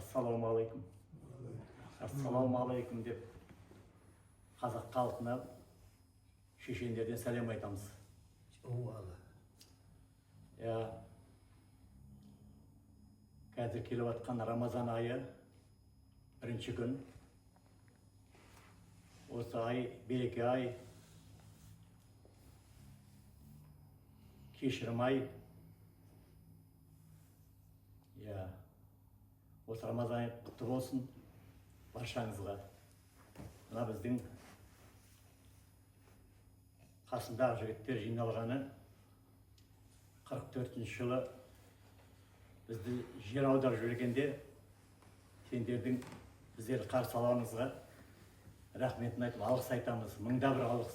Ассалаумағалейкум. Ассалаумағалейкум деп қазақ халқына шешендерден сәлем айтамыз. Қазір келіп жатқан Рамазан айы бірінші күн. Осы ай береке ай, кешірім ай. Осы Рамазан айы құтты болсын баршаңызға. Мына біздің қасындағы жігіттер жиналғаны 44-ші жылы бізді жер аударып жүргенде сендердің біздерді қарсы алғаныңызға рахметін айтып алғыс айтамыз. Мыңда бір алғыс.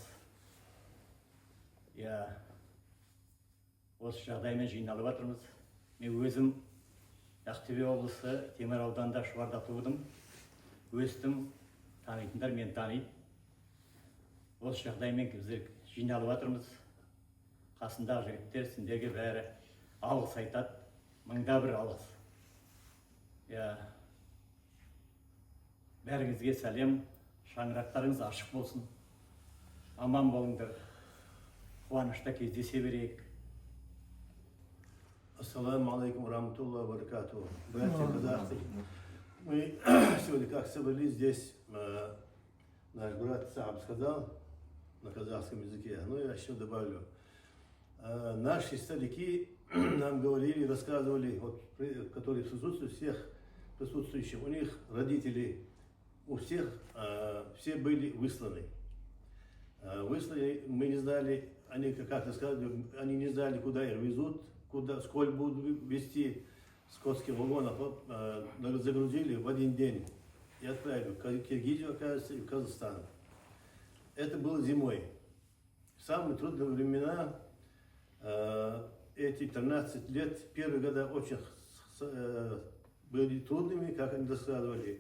Осы жағдаймен жиналып жатырмыз. Мен өзім Ақтөбе облысы Темір ауданында Шұбарда тудым. Өстім, танитындар мен таниды. Осы жағдаймен біздер жиналып жатырмыз. Қасындағы жігіттер сендерге бәрі алғыс айтады. Мыңда бір алғыс. Бәріңізге сәлем. Шаңырақтарыңыз ашық болсын. Аман болыңдар. Қуанышта кездесе берейік. Ассаламу алейкум рамтуллахи ва баракатуху. Братья казахи, мы сегодня как собрались здесь, наш брат Сааб сказал на казахском языке, но я еще добавлю. Наши старики нам говорили, рассказывали, вот, которые присутствуют, всех присутствующих, у них родители, у всех, все были высланы. Высланы, мы не знали, они, как рассказывали, они не знали, куда их везут, сколько будут везти скотских вагонов, загрузили в один день и отправили в Киргизию, оказывается, и в Казахстан. Это было зимой. В самые трудные времена, эти 13 лет, первые года очень были трудными, как они рассказывали.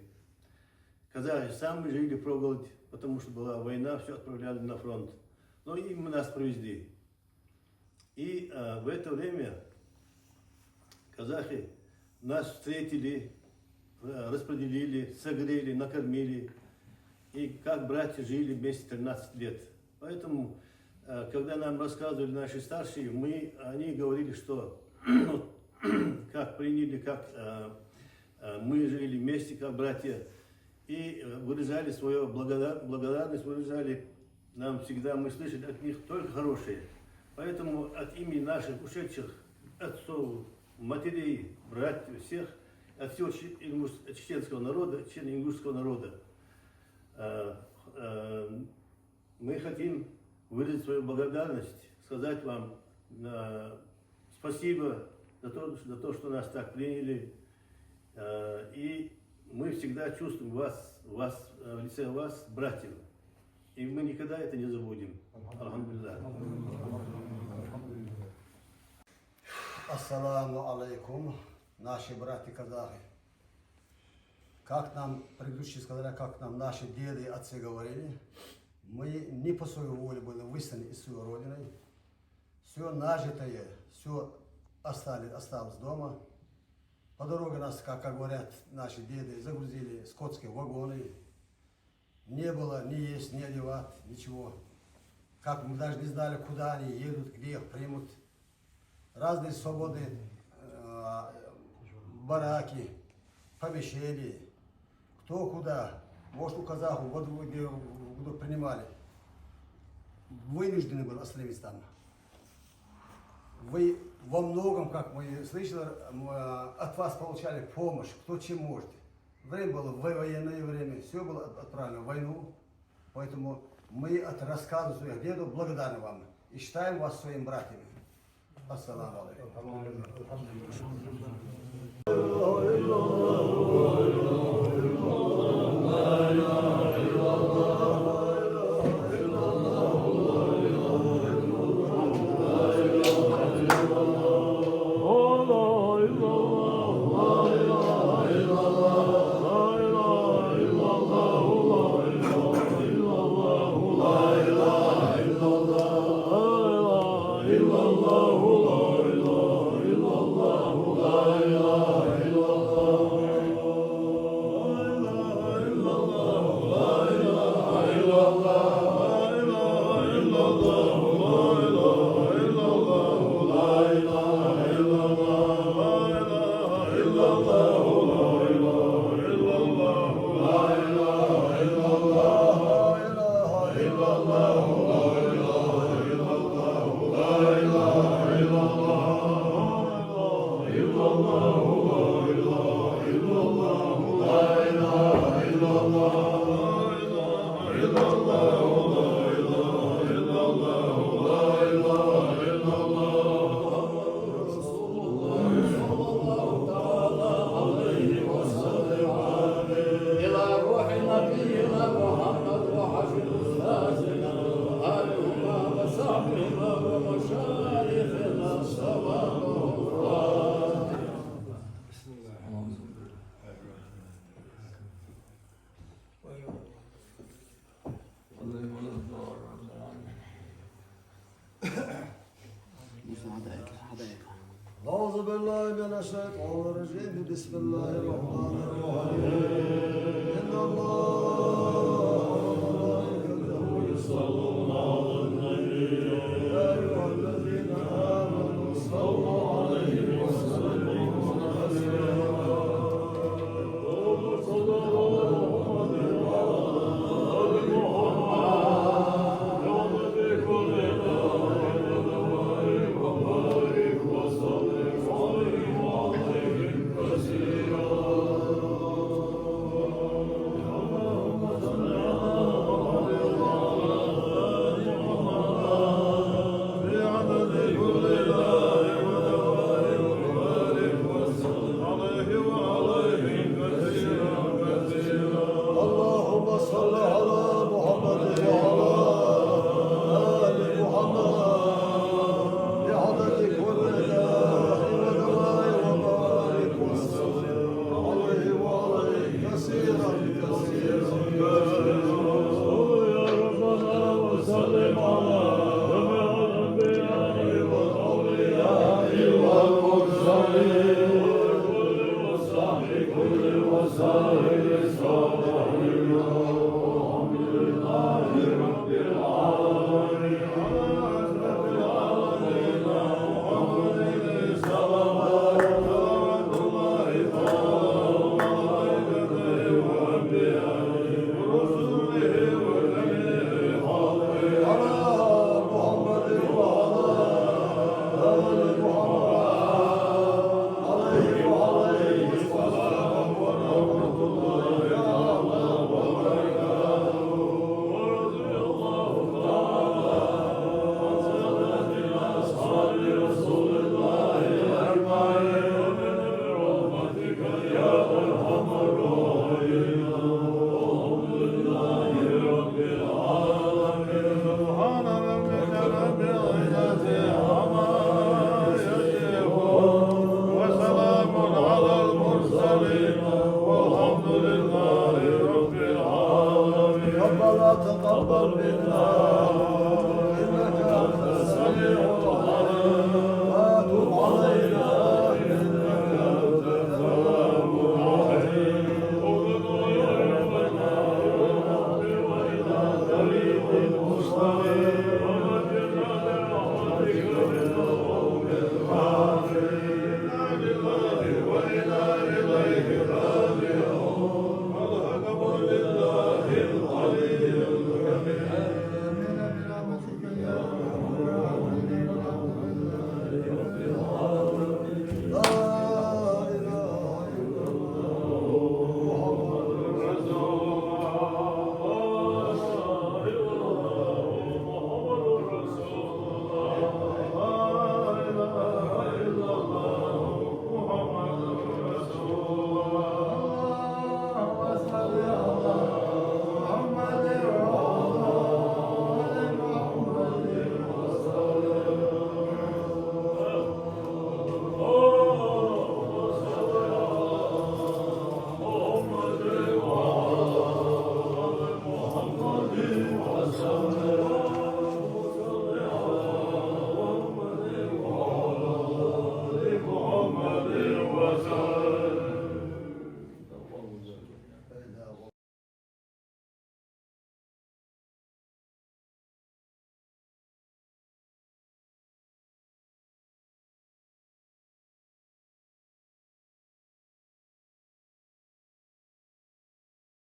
Казахи сами жили впроголодь, потому что была война, все отправляли на фронт. Но и нас провезли. И в это время казахи нас встретили, распределили, согрели, накормили. И как братья жили вместе 13 лет. Поэтому, когда нам рассказывали наши старшие, они говорили, что как приняли, как мы жили вместе, как братья. И выражали свою благодарность, выражали нам всегда, мы слышали от них только хорошее. Поэтому от имени наших ушедших отцов, матерей, братьев, всех, от всего чеченского народа, чечено-ингушского народа, мы хотим выразить свою благодарность, сказать вам спасибо за то, что нас так приняли. И мы всегда чувствуем вас в лице вас, братьев. И мы никогда это не забудем. Алхамдулиллах. Ассаламу алейкум, наши братья казахи. Как нам предыдущие сказали, как нам наши деды и отцы говорили, мы не по своей воле были высланы из своей родины. Все нажитое, все осталось дома. По дороге нас, как говорят наши деды, загрузили скотские вагоны. Не было ни есть, ни одевать, ничего. Как мы даже не знали, куда они едут, где их примут. Разные свободы, бараки, помещения. Кто куда. Может, у казахов, вот где принимали. Вынуждены были остановиться там. Вы во многом, как мы слышали, от вас получали помощь, кто чем может. Время было военное время, все было отправлено в войну. Поэтому мы от рассказа своих дедов благодарны вам и считаем вас своими братьями. Ассаламу aleykum. إلى روح نبينا محمد وحشد أستاذنا آلهما وصحبهما ومشايخنا الصواب والغفران. أعوذ بالله من الشيطان الرجيم بسم الله الرحمن الرحيم إن الله وملائكته يصلون على النبي يا أيها الذين آمنوا صلوا عليه وسلموا تسليما اللهم صل على محمد وعلى آل محمد يوم بكل وبارك وسلم عليه وعليهم كثيرا اللهم صل على محمد وعلى آل محمد بعدد كل لا وبارك وسلم عليه وعليهم كثيرا كثيرا اللهم صل على محمد وعلى آل محمد بعدد كل داء ودواء وبارك وسلم عليه وعليه كثيرا كثيرا يا ربنا وسلم على جميع الأنبياء والأولياء والمرسلين وصحب كل وسائل الصالحين